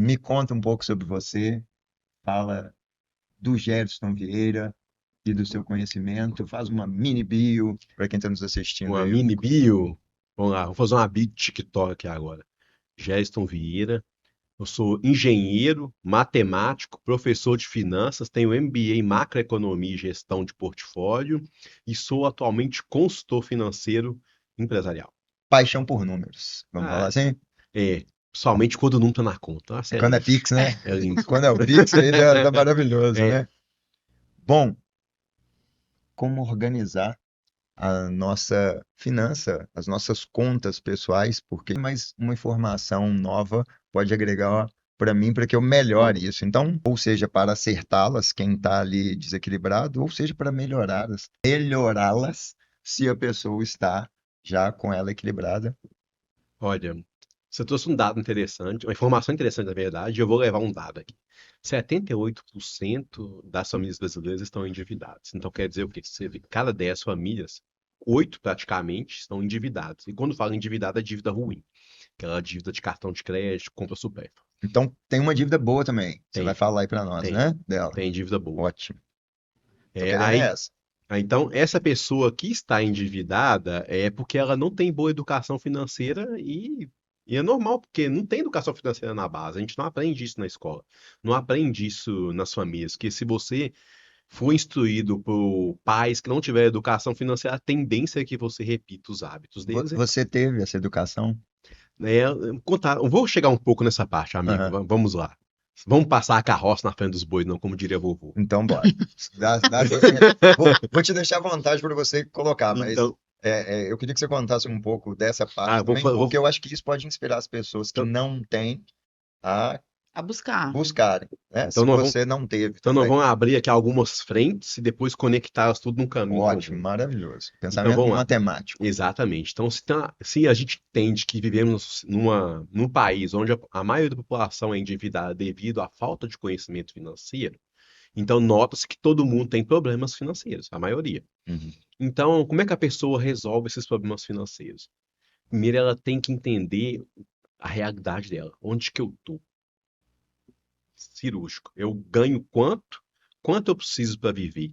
Me conta um pouco sobre você, fala do Gerson Vieira e do seu conhecimento, faz uma mini bio para quem está nos assistindo Uma aí. mini bio. Vamos lá, vou fazer uma bio de TikTok aqui agora. Gerson Vieira. Eu sou engenheiro, matemático, professor de finanças, tenho MBA em macroeconomia e gestão de portfólio e sou atualmente consultor financeiro empresarial. Paixão por números, vamos falar Ah, assim? somente quando não tá na conta. É Nossa, é quando é lindo. Pix, né? É lindo. Quando é o Pix, aí já tá maravilhoso, É, né? Bom, como organizar a nossa finança, as nossas contas pessoais, porque mais uma informação nova pode agregar para mim para que eu melhore isso. Então, ou seja, para acertá-las, quem está ali desequilibrado, ou seja, para melhorá-las se a pessoa está já com ela equilibrada. olha, você trouxe um dado interessante, uma informação interessante, na verdade, e eu vou levar um dado aqui. 78% das famílias brasileiras estão endividadas. Então quer dizer o quê? Você vê, cada 10 famílias, 8 praticamente estão endividadas. E quando falo endividado, é dívida ruim. Aquela dívida de cartão de crédito, compra supérflua. Então, tem uma dívida boa também. Você vai Tem, falar aí para nós, tem, né? Dela. tem dívida boa. Ótimo. Tô É, querendo é aí, essa. então, essa pessoa que está endividada é porque ela não tem boa educação financeira e é normal, porque não tem educação financeira na base. A gente não aprende isso na escola, não aprende isso nas famílias. Que se você for instruído por pais que não tiverem educação financeira, a tendência é que você repita os hábitos deles. Você teve essa educação? Eu vou chegar um pouco nessa parte, amigo. Aham. Vamos lá. Vamos passar a carroça na frente dos bois, não, como diria vovô. Então, bora. Vou te deixar à vontade para você colocar, mas Então, eu queria que você contasse um pouco dessa parte ah, também, porque eu acho que isso pode inspirar as pessoas que então, não têm a A buscar. buscarem, né? então Se nós vamos você não teve Então nós também. vamos abrir aqui algumas frentes e depois conectá-las tudo num caminho Ótimo, comum. maravilhoso. Então Pensamento vamos lá. matemático. Exatamente. Então, se a gente entende que vivemos num país onde a maioria da população é endividada devido à falta de conhecimento financeiro, então nota-se que todo mundo tem problemas financeiros, a maioria. Uhum. Então, como é que a pessoa resolve esses problemas financeiros? Primeiro, ela tem que entender a realidade dela. Onde que eu estou? Cirúrgico. Eu ganho quanto? Quanto eu preciso para viver?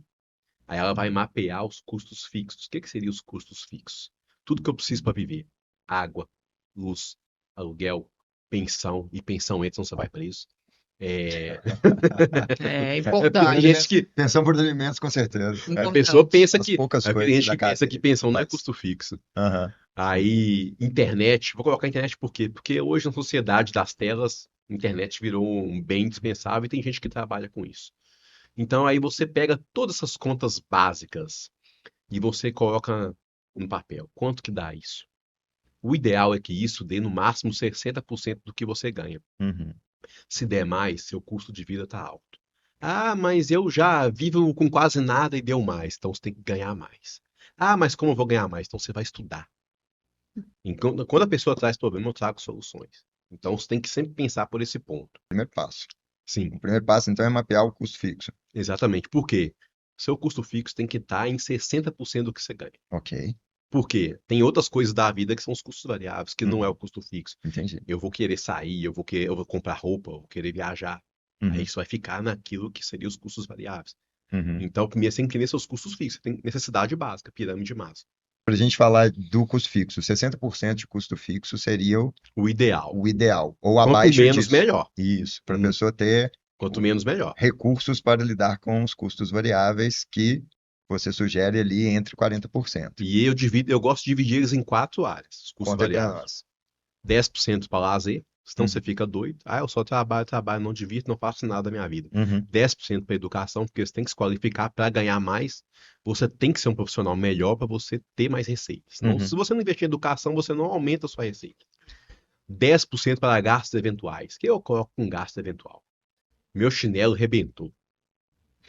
Aí ela vai mapear os custos fixos. O que que seriam os custos fixos? Tudo que eu preciso para viver: água, luz, aluguel, pensão, e pensão entra, senão você vai preso. É... É Tem importante. gente que Pensão por alimentos, com certeza. a pessoa Importante. pensa As que poucas tem coisas gente da que pensa que cadeia. pensão não é Mas, custo fixo. aham, sim. Aí internet, vou colocar internet por quê? Porque hoje na sociedade das telas, internet virou um bem indispensável e tem gente que trabalha com isso. Então aí você pega todas essas contas básicas e você coloca no papel. Quanto que dá isso? O ideal é que isso dê no máximo 60% do que você ganha. Uhum. Se der mais, seu custo de vida está alto. Ah, mas eu já vivo com quase nada e deu mais, então você tem que ganhar mais. Ah, mas como eu vou ganhar mais? Então você vai estudar. Quando a pessoa traz problema, eu trago soluções. Então você tem que sempre pensar por esse ponto. Primeiro passo. Sim, O primeiro passo, então, é mapear o custo fixo. exatamente. Por quê? Seu custo fixo tem que estar em 60% do que você ganha. Ok. Por quê? Tem outras coisas da vida que são os custos variáveis, que não é Uhum. o custo fixo. Entendi. Eu vou querer sair, eu vou comprar roupa, eu vou querer viajar. Aí Uhum. isso vai ficar naquilo que seria os custos variáveis. Uhum. Então, primeiro você tem que entender seus custos fixos. Você tem necessidade básica, pirâmide de Maslow. Para a gente falar do custo fixo, 60% de custo fixo seria O ideal. o ideal, ou Quanto abaixo menos, disso. melhor. Isso, para a Hum, pessoa ter Quanto menos, melhor. recursos para lidar com os custos variáveis que você sugere ali entre 40%. E eu gosto de dividir eles em quatro áreas, os custos Conta aí para variáveis. nós. 10% para lazer, senão você Uhum. fica doido. Ah, eu só trabalho, trabalho, não divirto, não faço nada da minha vida. Uhum. 10% para educação, porque você tem que se qualificar para ganhar mais. Você tem que ser um profissional melhor para você ter mais receitas. Senão, Uhum. se você não investir em educação, você não aumenta a sua receita. 10% para gastos eventuais. Que eu coloco com gasto eventual? Meu chinelo rebentou.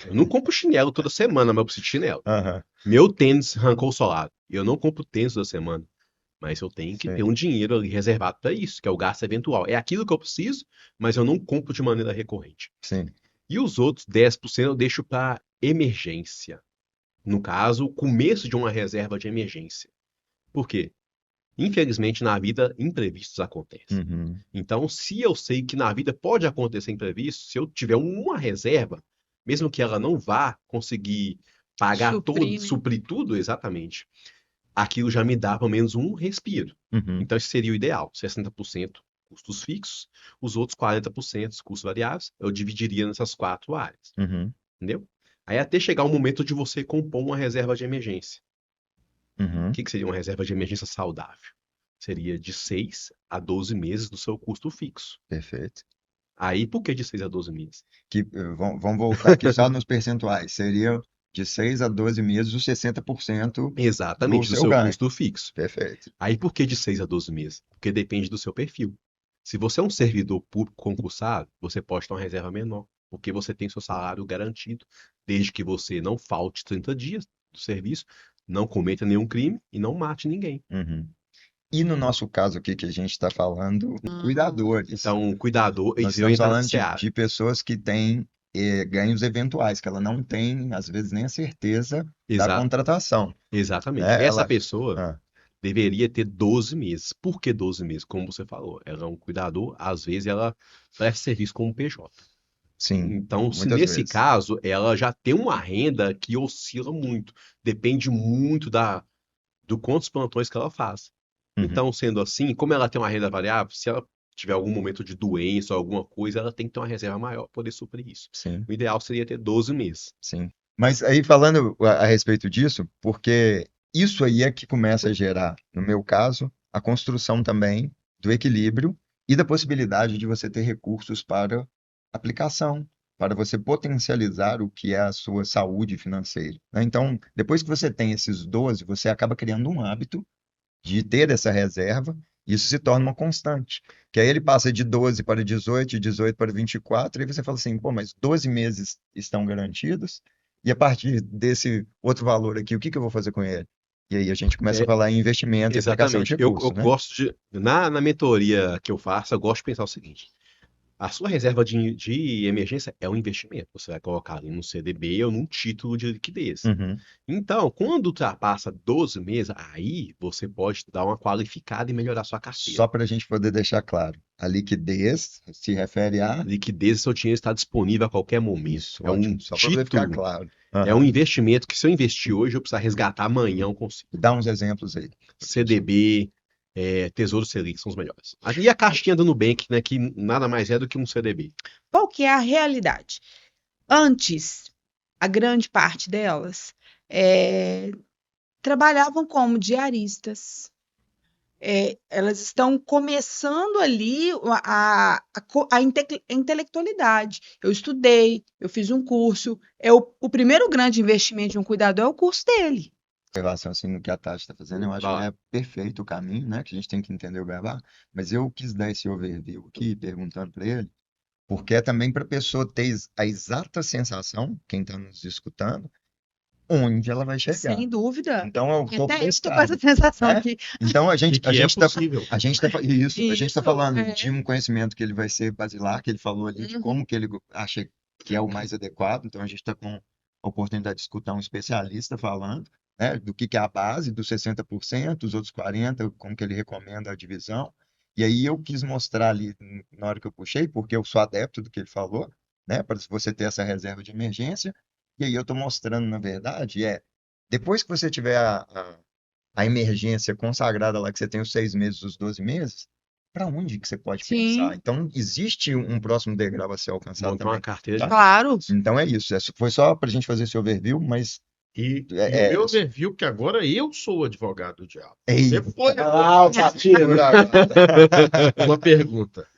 Eu não compro chinelo toda semana, mas eu preciso de chinelo. Aham. Meu tênis arrancou o solado. Eu não compro tênis toda semana. Mas eu tenho que ter Sei. um dinheiro ali reservado para isso, que é o gasto eventual. É aquilo que eu preciso, mas eu não compro de maneira recorrente. Sim. E os outros 10% eu deixo para emergência. No caso, o começo de uma reserva de emergência. Por quê? Infelizmente, na vida, imprevistos acontecem. Uhum. Então, se eu sei que na vida pode acontecer imprevisto, se eu tiver uma reserva, mesmo que ela não vá conseguir pagar todo, Suprir, né? suprir tudo, exatamente, aquilo já me dá pelo menos um respiro. Uhum. Então, esse seria o ideal: 60% custos fixos, os outros 40% custos variáveis, eu dividiria nessas 4 áreas, Uhum. entendeu? Aí até chegar o momento de você compor uma reserva de emergência. O Uhum. que seria uma reserva de emergência saudável? Seria de 6 a 12 meses do seu custo fixo. Perfeito. Aí, por que de 6 a 12 meses? Vamos voltar aqui só nos percentuais. Seria de 6 a 12 meses os 60% do Exatamente, do seu seu ganho. custo fixo. Perfeito. Aí, por que de 6 a 12 meses? Porque depende do seu perfil. Se você é um servidor público concursado, você pode ter uma reserva menor, porque você tem seu salário garantido, desde que você não falte 30 dias do serviço, não cometa nenhum crime e não mate ninguém. Uhum. E no nosso caso aqui que a gente está falando, cuidadores. Então, cuidador, Nós isso eu estamos entro nessa falando de, seara. de pessoas que têm ganhos eventuais, que ela não tem, às vezes, nem a certeza da Exa- contratação, exatamente. né? Essa Ela, pessoa ah, deveria ter 12 meses. Por que 12 meses? Como você falou, ela é um cuidador, às vezes ela presta serviço como PJ. sim, Então, se muitas nesse vezes. caso ela já tem uma renda que oscila muito, depende muito do quantos plantões que ela faz. Uhum, Então, sendo assim, como ela tem uma renda variável, se ela tiver algum momento de doença ou alguma coisa, ela tem que ter uma reserva maior para poder suprir isso. sim, O ideal seria ter 12 meses. sim. Mas aí falando a respeito disso, porque isso aí é que começa a gerar, no meu caso, a construção também do equilíbrio e da possibilidade de você ter recursos para aplicação, para você potencializar o que é a sua saúde financeira, né? Então, depois que você tem esses 12, você acaba criando um hábito de ter essa reserva, e isso se torna uma constante. Que aí ele passa de 12 para 18, de 18 para 24, e aí você fala assim, pô, mas 12 meses estão garantidos, e a partir desse outro valor aqui, o que que eu vou fazer com ele? E aí a gente começa a É, falar em investimento e aplicação de exatamente. Eu recursos, né? gosto de. Na mentoria que eu faço, eu gosto de pensar o seguinte: a sua reserva de emergência é um investimento. Você vai colocar ali num CDB ou num título de liquidez. Uhum. Então, quando ultrapassa 12 meses, aí você pode dar uma qualificada e melhorar sua carteira. Só para a gente poder deixar claro, a liquidez se refere a Liquidez, seu dinheiro está disponível a qualquer momento. isso, É um ótimo, só para poder ficar título, claro. é um Aham. investimento que se eu investir hoje, eu precisar resgatar amanhã, eu consigo. Dá uns exemplos aí, professor. CDB, Tesouro Selic são os melhores. E a caixinha do Nubank, né, que nada mais é do que um CDB. Qual que é a realidade? Antes, a grande parte delas eh, trabalhavam como diaristas. Elas estão começando ali a intelectualidade. Eu estudei, eu fiz um curso. O primeiro grande investimento de um cuidador é o curso dele. Observação assim no que a Tati está fazendo, eu acho que Vai é perfeito o caminho, né? Que a gente tem que entender o beabá, mas eu quis dar esse overview aqui, perguntando para ele, porque é também para a pessoa ter a exata sensação, quem está nos escutando, onde ela vai chegar. Sem dúvida. Então eu estou Até eu estou com essa testado, sensação né? aqui. Então a E gente a que é gente está possível. a gente está Isso, falando é. de um conhecimento que ele vai ser basilar, que ele falou ali de Uhum. como que ele acha que é o mais adequado. Então a gente está com a oportunidade de escutar um especialista falando, né, do que é a base dos 60%, os outros 40%, como que ele recomenda a divisão. E aí eu quis mostrar ali na hora que eu puxei, porque eu sou adepto do que ele falou, né, para você ter essa reserva de emergência. E aí eu estou mostrando, na verdade, depois que você tiver a emergência consagrada lá, que você tem os 6 meses, os 12 meses, para onde que você pode pensar? Sim, Então, existe um próximo degrau a ser alcançado Montar uma também, carteira de tá? claro. Então é isso. Foi só para a gente fazer esse overview, mas E o meu overview, que agora eu sou o advogado do diabo. Você foi o partido agora. uma pergunta.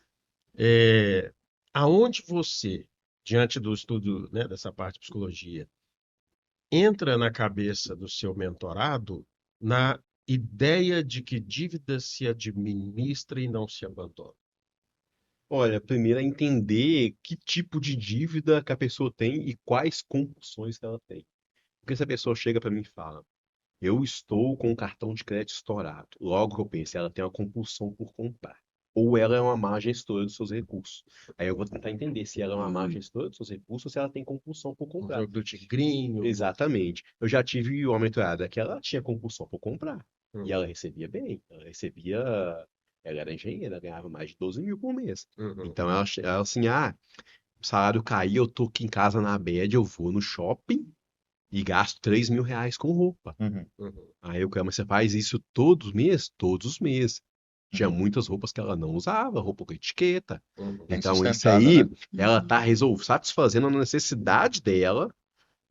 Aonde você, diante do estudo, né, dessa parte de psicologia, entra na cabeça do seu mentorado na ideia de que dívida se administra e não se abandona? Olha, primeiro é entender que tipo de dívida que a pessoa tem e quais compulsões que ela tem. Porque se a pessoa chega para mim e fala, eu estou com o cartão de crédito estourado, logo eu penso, ela tem uma compulsão por comprar. Ou ela é uma má gestora dos seus recursos. Aí eu vou tentar entender se ela é uma má gestora dos seus recursos ou se ela tem compulsão por Um comprar. jogo do tigrinho? Exatamente. Eu já tive uma mentorada que ela tinha compulsão por comprar. E ela recebia bem. Ela era engenheira, ela ganhava mais de 12 mil por mês. Então ela assim, o salário caiu, eu tô aqui em casa na bad, eu vou no shopping e gasto 3 mil reais com roupa. Uhum. Aí eu, mas você faz isso todos os meses? Todos os meses. Tinha Uhum. muitas roupas que ela não usava, roupa com etiqueta. Bem Então isso sustentável, aí, né? ela tá satisfazendo a necessidade dela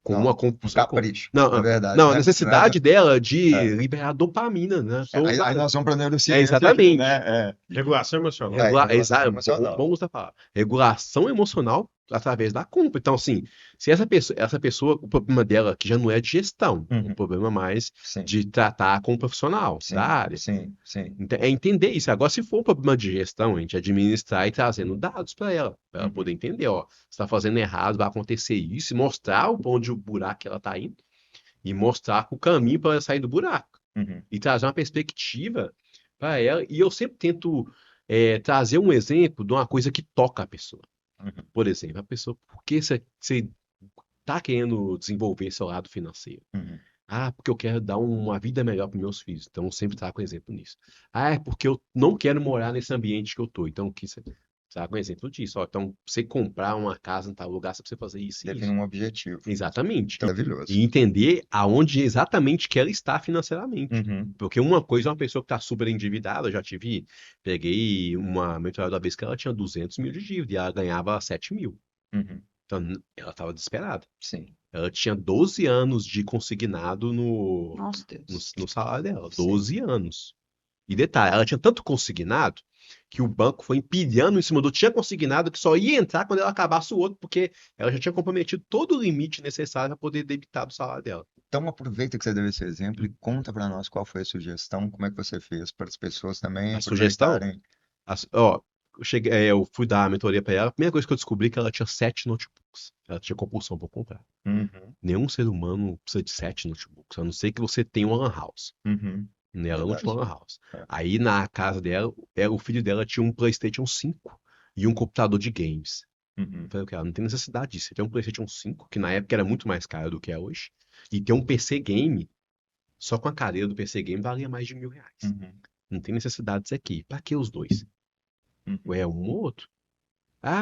com Não, uma um compulsão. capricho, Não, na verdade, não, a né? necessidade dela de É. liberar dopamina, né? Aí nós vamos para neurociência, exatamente. né? Regulação emocional. Regulação emocional. Bom você falar. Regulação emocional através da compra. Então, assim, se essa pessoa, o problema dela, que já não é de gestão, Uhum. o problema mais Sim, de tratar com um profissional sim, da área. sim. É entender isso. Agora, se for um problema de gestão, a gente administrar e trazendo dados para ela Uhum. poder entender, ó, você está fazendo errado, vai acontecer isso, e mostrar onde o buraco que ela está indo, e mostrar o caminho para ela sair do buraco. Uhum. E trazer uma perspectiva para ela. E eu sempre tento trazer um exemplo de uma coisa que toca a pessoa. Uhum. Por exemplo, a pessoa, por que você está querendo desenvolver seu lado financeiro? Uhum. Porque eu quero dar uma vida melhor para meus filhos. Então, eu sempre trago exemplo nisso. É porque eu não quero morar nesse ambiente que eu tô. Então, aqui você trago um exemplo disso. Ó, então, você comprar uma casa em tal lugar, você precisa fazer isso e Define isso. um objetivo. Exatamente. Maravilhoso. E entender aonde exatamente que ela está financeiramente. Uhum. Porque uma coisa é uma pessoa que está super endividada. Eu já peguei uma mentorada da vez que ela tinha 200 mil de dívida e ela ganhava 7 mil. Uhum. Então, ela estava desesperada. Sim. Ela tinha 12 anos de consignado Nossa, Deus. no salário dela. Sim. 12 anos. E detalhe, ela tinha tanto consignado que o banco foi empilhando em cima do tinha consignado que só ia entrar quando ela acabasse o outro, porque ela já tinha comprometido todo o limite necessário para poder debitar do salário dela. Então aproveita que você deu esse exemplo e conta para nós qual foi a sugestão, como é que você fez para as pessoas também A sugestão? aproveitarem. Eu fui dar a mentoria para ela. A primeira coisa que eu descobri é que ela tinha 7 notebooks. Ela tinha compulsão por comprar. Uhum. Nenhum ser humano precisa de 7 notebooks, a não ser que você tenha uma lan house. Uhum. Ela não tinha uma lan house. É. Aí na casa dela, o filho dela tinha um PlayStation 5 e um computador de games. Uhum. Eu falei, ela não tem necessidade disso. Você tem um PlayStation 5, que na época era muito mais caro do que é hoje, e tem um PC game, só com a cadeira do PC game valia mais de R$1.000. Uhum. Não tem necessidade disso aqui. Pra que os dois? Uhum. É um ou outro?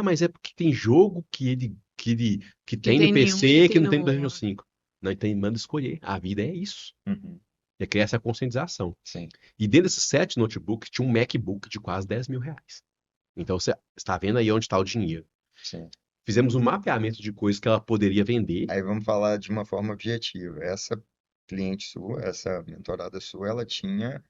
Mas é porque tem jogo que tem tem no nenhum PC que não tem no no- PlayStation 5. Não, então manda escolher. A vida é isso. Uhum. É criar essa conscientização. Sim. E dentro desses 7 notebooks tinha um MacBook de quase R$10.000. Então você está vendo aí onde está o dinheiro. Sim. Fizemos um mapeamento de coisas que ela poderia vender. Aí vamos falar de uma forma objetiva. Essa cliente sua, essa mentorada sua, ela tinha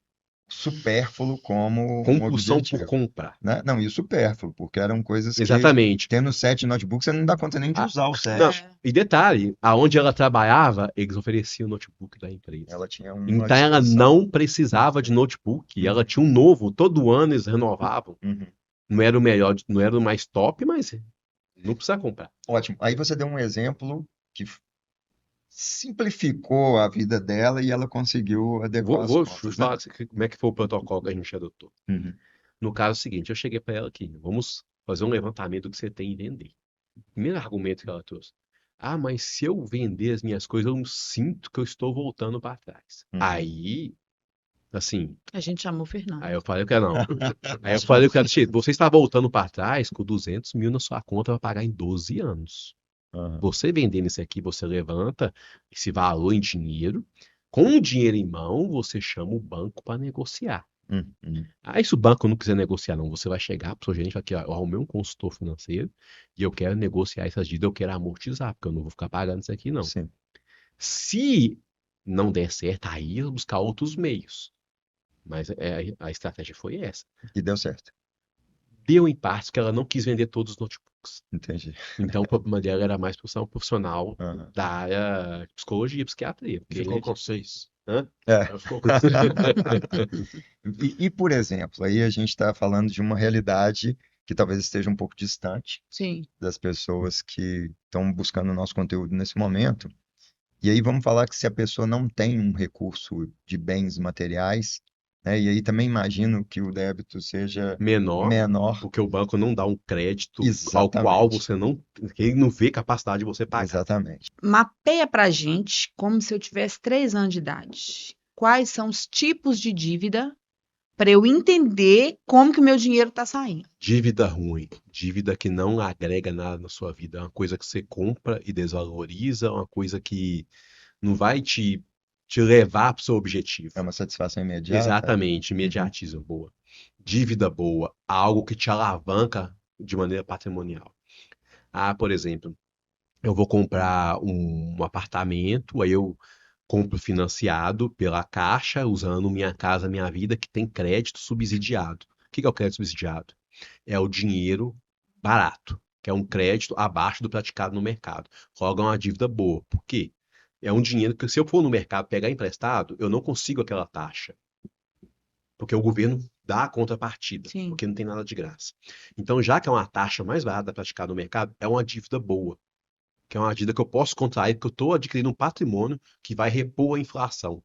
supérfluo como um Compulsão objetivo, por comprar. né? Não, e o supérfluo, porque eram coisas que, Exatamente. tendo 7 notebooks, você não dá conta nem de usar os 7. Não, e detalhe, aonde ela trabalhava, eles ofereciam o notebook da empresa. Ela tinha uma Então ela disposição. não precisava de notebook. Ela tinha um novo, todo ano eles renovavam. Uhum. Não era o melhor, não era o mais top, mas não precisa comprar. Ótimo. Aí você deu um exemplo que simplificou a vida dela e ela conseguiu adequar as Vou contas, falar né? como é que foi o protocolo que a gente adotou. Uhum. No caso seguinte, eu cheguei para ela aqui, vamos fazer um levantamento do que você tem em vender. Primeiro argumento que ela trouxe. Mas se eu vender as minhas coisas, eu sinto que eu estou voltando para trás. Uhum. Aí, assim, A gente chamou o Fernando. aí eu falei que não. Aí eu falei que você está voltando para trás com 200 mil na sua conta para pagar em 12 anos. Uhum. Você vendendo isso aqui, você levanta esse valor em dinheiro. Com o dinheiro em mão, você chama o banco para negociar. Uhum. Se o banco não quiser negociar, não, você vai chegar para o seu gerente aqui, ó, eu arrumei um consultor financeiro e eu quero negociar essas dívidas, eu quero amortizar, porque eu não vou ficar pagando isso aqui, não. Sim. Se não der certo, aí eu buscar outros meios. Mas a estratégia foi essa. E deu certo. Deu em parte que ela não quis vender todos os notebooks. Entendi. Então o problema dela era mais para um profissional Uhum. da área de psicologia, psiquiatria. Porque Ficou com 6. Hã? É. Ficou com E, por exemplo, aí a gente está falando de uma realidade que talvez esteja um pouco distante Sim. das pessoas que estão buscando o nosso conteúdo nesse momento. E aí vamos falar que se a pessoa não tem um recurso de bens materiais, né, e aí também imagino que o débito seja menor. Porque o banco não dá um crédito ao Exatamente. qual ele não vê capacidade de você pagar. Exatamente. Mapeia pra gente como se eu tivesse 3 anos de idade. quais são os tipos de dívida para eu entender como que o meu dinheiro está saindo. Dívida ruim, dívida que não agrega nada na sua vida, é uma coisa que você compra e desvaloriza, uma coisa que não vai te levar para o seu objetivo. É uma satisfação imediata. Exatamente, imediatismo, boa. Dívida boa, algo que te alavanca de maneira patrimonial. Por exemplo, eu vou comprar um apartamento, aí eu compro financiado pela Caixa, usando Minha Casa Minha Vida, que tem crédito subsidiado. O que é o crédito subsidiado? É o dinheiro barato, que é um crédito abaixo do praticado no mercado. Logo, é uma dívida boa. Por quê? É um dinheiro que, se eu for no mercado pegar emprestado, eu não consigo aquela taxa. Porque o governo dá a contrapartida, Sim. porque não tem nada de graça. Então, já que é uma taxa mais barata praticada no mercado, é uma dívida boa. Que é uma dívida que eu posso contrair, porque eu estou adquirindo um patrimônio que vai repor a inflação.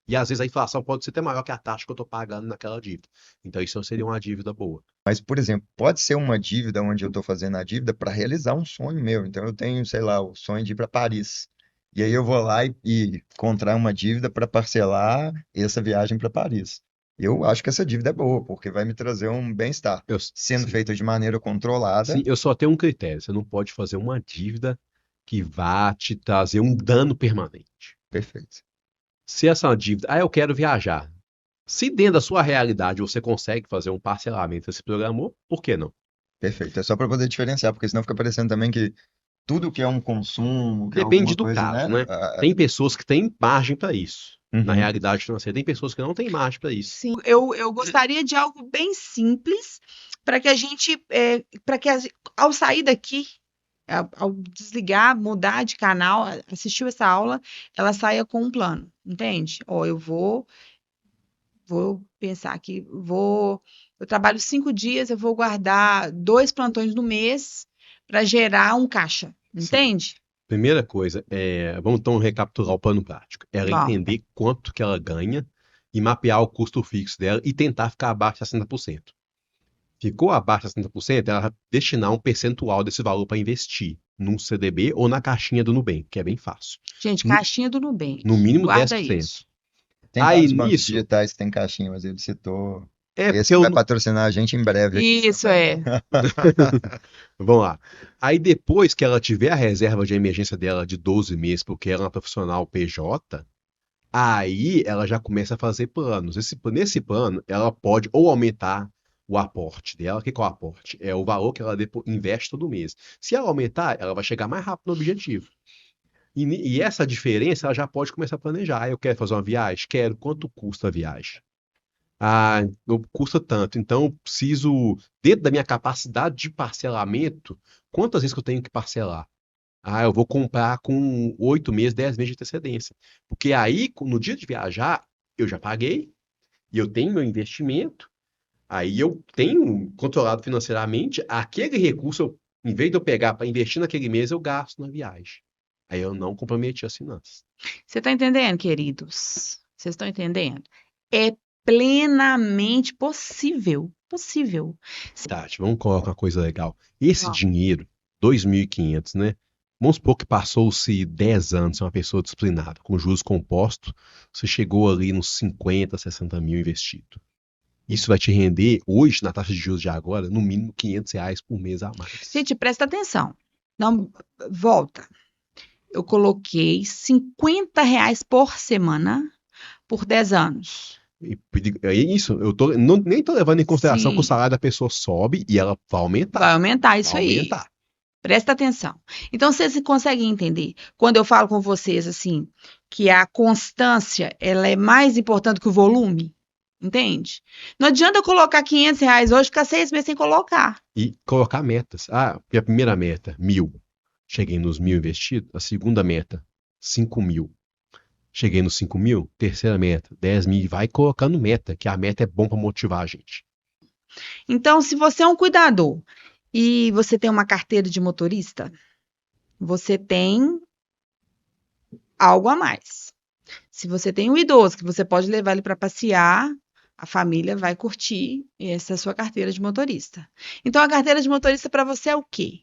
E às vezes a inflação pode ser até maior que a taxa que eu estou pagando naquela dívida. Então, isso seria uma dívida boa. Mas, por exemplo, pode ser uma dívida onde eu estou fazendo a dívida para realizar um sonho meu. Então, eu tenho, sei lá, o sonho de ir para Paris. E aí eu vou lá e contrair uma dívida para parcelar essa viagem para Paris. Eu acho que essa dívida é boa, porque vai me trazer um bem-estar. Sendo Sim, feita de maneira controlada, sim, eu só tenho um critério. Você não pode fazer uma dívida que vá te trazer um dano permanente. perfeito. Se essa é uma dívida, eu quero viajar. Se dentro da sua realidade você consegue fazer um parcelamento, você se programou, por que não? Perfeito. É só para poder diferenciar, porque senão fica parecendo também que tudo que é um consumo, que é Depende alguma do coisa, caso, né? né? Tem pessoas que têm margem para isso. Na Uhum. realidade financeira, tem pessoas que não têm margem para isso. Sim, eu gostaria de algo bem simples para que a gente, ao sair daqui, ao desligar, mudar de canal, assistiu essa aula, ela saia com um plano, entende? Eu vou pensar aqui, eu trabalho 5 dias, eu vou guardar 2 plantões no mês para gerar um caixa, entende? Primeira coisa, vamos então recapitular o plano prático. Ela Bom, entender quanto que ela ganha e mapear o custo fixo dela e tentar ficar abaixo de 60%. Ficou abaixo de 60%, ela vai destinar um percentual desse valor para investir num CDB ou na caixinha do Nubank, que é bem fácil. gente, No, caixinha do Nubank, no mínimo guarda 10%. isso. Tem Aí vários bancos nisso, digitais que tem caixinha, mas ele citou. porque Esse vai patrocinar a gente em breve aqui Isso também. Vamos lá. Aí depois que ela tiver a reserva de emergência dela de 12 meses, porque ela é uma profissional PJ, aí ela já começa a fazer planos. Nesse plano, ela pode ou aumentar o aporte dela. O que é o aporte? É o valor que ela investe todo mês. Se ela aumentar, ela vai chegar mais rápido no objetivo. E essa diferença ela já pode começar a planejar. Eu quero fazer uma viagem? Quero. Quanto custa a viagem? Custa tanto. Então, eu preciso, dentro da minha capacidade de parcelamento, quantas vezes que eu tenho que parcelar? Eu vou comprar com 8 meses, 10 meses de antecedência. Porque aí, no dia de viajar, eu já paguei, e eu tenho meu investimento, aí eu tenho controlado financeiramente, aquele recurso, em vez de eu pegar para investir naquele mês, eu gasto na viagem. Aí eu não comprometi as finanças. Você está entendendo, queridos? Vocês estão entendendo? É plenamente possível. Possível. Tati, vamos colocar uma coisa legal. Esse Ó, dinheiro, 2.500, né? Vamos supor que passou-se 10 anos, uma pessoa disciplinada, com juros compostos, você chegou ali nos 50, 60 mil investido. Isso vai te render, hoje, na taxa de juros de agora, no mínimo R$ 500 por mês a mais. gente, presta atenção. Não, volta. Eu coloquei R$ 50 por semana por 10 anos. É isso, nem tô levando em consideração que o Sim, salário da pessoa sobe e ela vai aumentar. vai aumentar isso Vai aí. aumentar. Presta atenção. Então, vocês conseguem entender? Quando eu falo com vocês assim, que a constância, ela é mais importante que o volume? Entende? Não adianta eu colocar R$ 500 hoje, ficar 6 meses sem colocar. E colocar metas. A primeira meta, 1.000. Cheguei nos 1.000 investidos. A segunda meta, 5.000. Cheguei nos 5.000. Terceira meta, 10.000. E vai colocando meta, que a meta é bom para motivar a gente. Então, se você é um cuidador e você tem uma carteira de motorista, você tem algo a mais. Se você tem um idoso que você pode levar ele para passear, a família vai curtir essa sua carteira de motorista. Então, a carteira de motorista para você é o quê?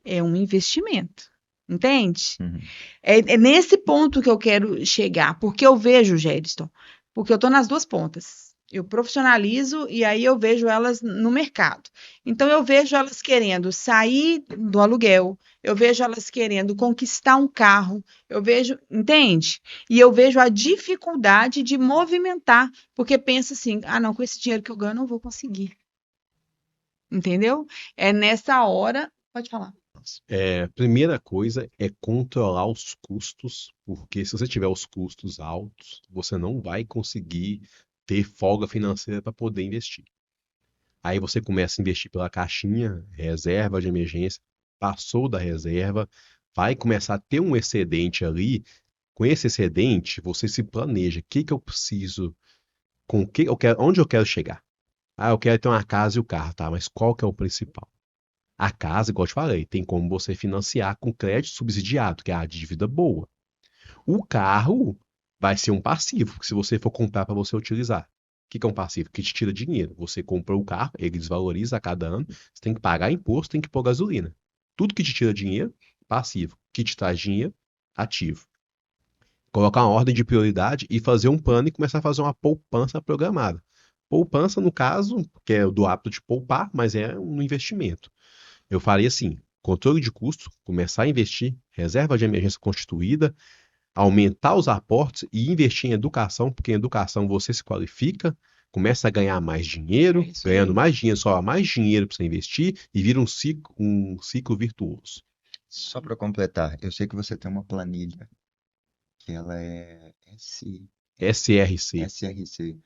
É um investimento. Entende? Uhum. É nesse ponto que eu quero chegar, porque eu vejo, Geriston, porque eu estou nas duas pontas. Eu profissionalizo e aí eu vejo elas no mercado. Então, eu vejo elas querendo sair do aluguel, eu vejo elas querendo conquistar um carro, eu vejo, entende? E eu vejo a dificuldade de movimentar, porque pensa assim, ah, não, com esse dinheiro que eu ganho, eu não vou conseguir. Entendeu? É nessa hora. Pode falar. Primeira coisa é controlar os custos, porque se você tiver os custos altos, você não vai conseguir ter folga financeira para poder investir. Aí você começa a investir pela caixinha, reserva de emergência, passou da reserva, vai começar a ter um excedente ali. Com esse excedente, você se planeja. O que que eu preciso? Com o que eu quero? Onde eu quero chegar? Ah, eu quero ter uma casa e o carro, tá? Mas qual que é o principal? A casa, igual eu te falei, tem como você financiar com crédito subsidiado, que é a dívida boa. O carro vai ser um passivo, se você for comprar para você utilizar. O que é um passivo? Que te tira dinheiro. Você comprou o carro, ele desvaloriza a cada ano, você tem que pagar imposto, tem que pôr gasolina. Tudo que te tira dinheiro, passivo. Que te traz dinheiro, ativo. Colocar uma ordem de prioridade e fazer um plano e começar a fazer uma poupança programada. Poupança, no caso, que é do hábito de poupar, mas é um investimento. Eu faria assim: controle de custo, começar a investir, reserva de emergência constituída, aumentar os aportes e investir em educação, porque em educação você se qualifica, começa a ganhar mais dinheiro, É isso aí. ganhando mais dinheiro, só há mais dinheiro para você investir e vira um ciclo virtuoso. Só para completar, eu sei que você tem uma planilha que ela é SRC. SRC.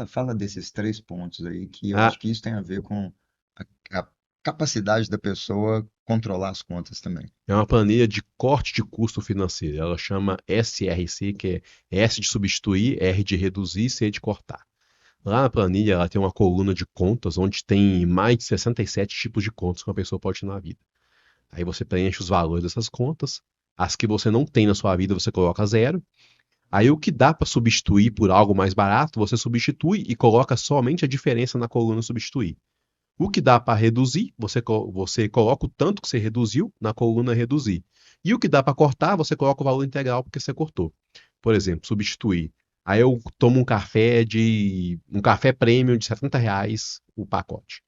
Fala desses 3 pontos aí, que eu Ah, acho que isso tem a ver com a capacidade da pessoa controlar as contas também. é uma planilha de corte de custo financeiro. Ela chama SRC, que é S de substituir, R de reduzir, C de cortar. Lá na planilha ela tem uma coluna de contas onde tem mais de 67 tipos de contas que uma pessoa pode ter na vida. Aí você preenche os valores dessas contas. As que você não tem na sua vida, você coloca zero. Aí o que dá para substituir por algo mais barato, você substitui e coloca somente a diferença na coluna substituir. O que dá para reduzir, você coloca o tanto que você reduziu na coluna reduzir. E o que dá para cortar, você coloca o valor integral porque você cortou. Por exemplo, substituir. Aí eu tomo um café premium de R$ 70 o pacote.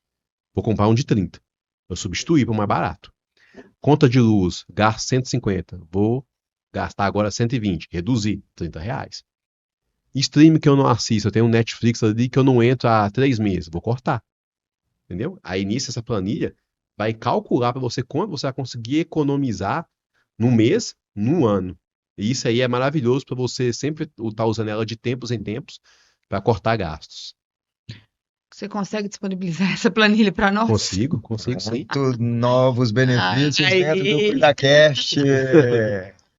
Vou comprar um de 30. Eu substituí para o mais barato. Conta de luz, gasto 150. Vou gastar agora 120. Reduzir, R$ 30. Stream que eu não assisto, eu tenho um Netflix ali que eu não entro há 3 meses. Vou cortar. Entendeu? Aí nisso, essa planilha vai calcular para você quanto você vai conseguir economizar no mês, no ano. E isso aí é maravilhoso para você sempre estar usando ela de tempos em tempos para cortar gastos. Você consegue disponibilizar essa planilha para nós? Consigo sim. Muito novos benefícios dentro do Aí. CuidaCast.